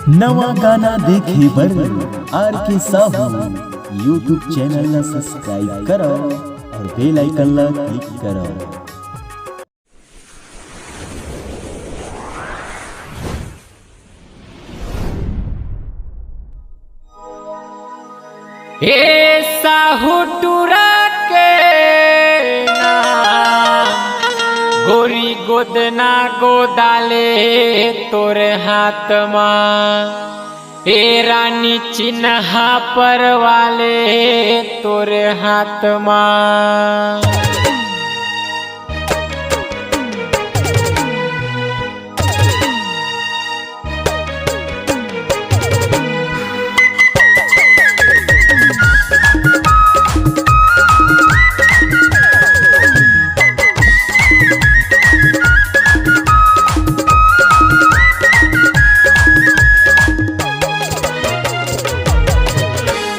नवा गाना देखे बर आर के साहू यूट्यूब चैनल ला सब्सक्राइब करो और बेल आइकन ला क्लिक करो। ए साहू टूरा के गोरी गोदना गोदाले तोरे हाथ माँ ए रानी चिन्हा पर वाले तोरे हाथ माँ।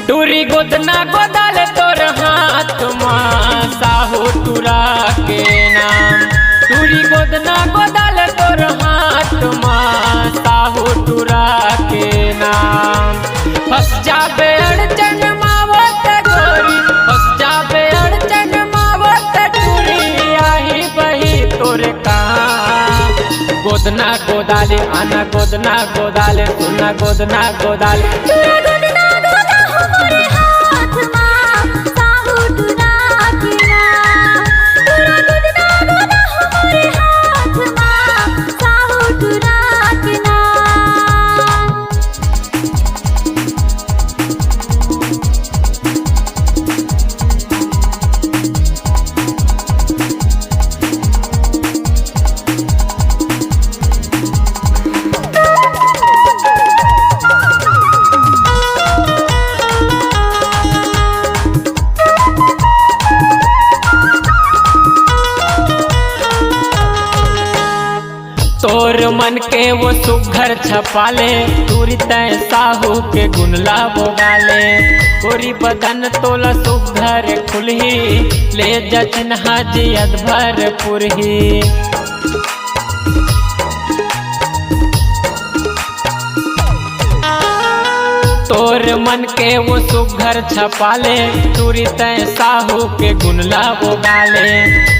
टूरी गोदना गोदाले तोर हाथ माँ साहू टूरा के नाम। टूरी गोदना गोदाले तोर हाथ माँ साहू टूरा के नाम। फंस जाबे अड़चन मावत गोरी, फंस जाबे अड़चन मावत टूरी आही बही तोर काम। गोदना गोदाले आना गोदना गोदाले सुना गोदना गोदाले तोर मन के वो सुघर छपाले दूरी तय साहू के गुनला बोगाले। गोरी बदन तोला सुघर खुलही ले जचन हाजी अधभर पुरही। तोर मन के वो सुघर छपाले दूरी तय साहू के गुनला बोगाले।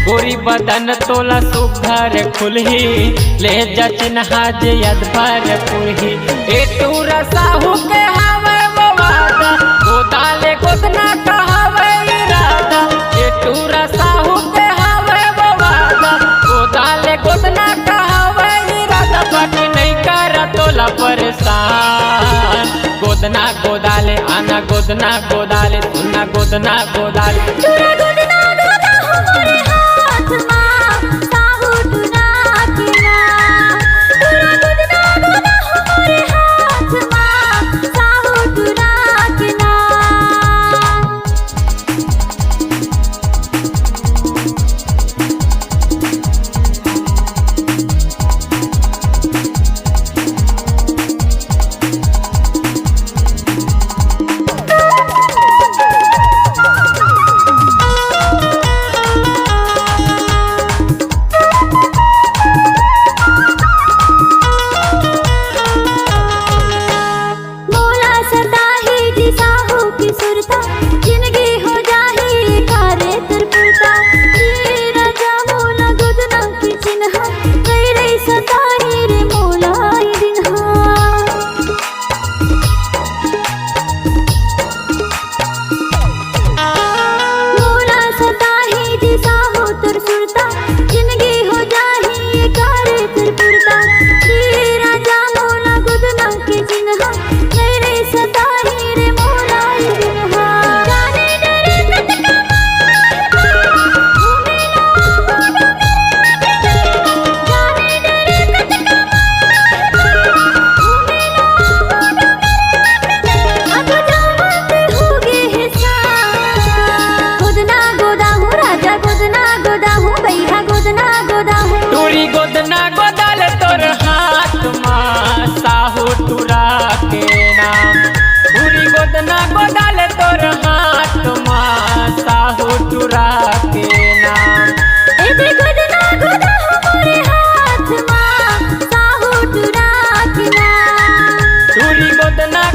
गोरी बदन तोला सुघर खुलही ले जचन हाज अधभर पुरही। ए टूरा साहू के हवे वो वादा गोदाले गोदना कहवे इरादा। ए टूरा साहू के हवे वो वादा गोदाले गोदना कहवे इरादा। बाकी नहीं कर तोला परेशान गोदना गोदाले आना गोदना गोदाले सुना गोदना गोदाले।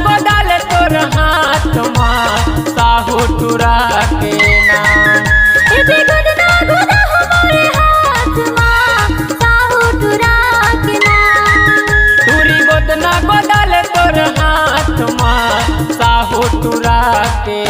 गोदाल तोर हाथ माँ साहू तुरा के ना। एते गोदना गोदा हमारे हाथ माँ साहू तुरा के ना। तुरी गोदना गोदाल तोर हाथ माँ साहू तुरा के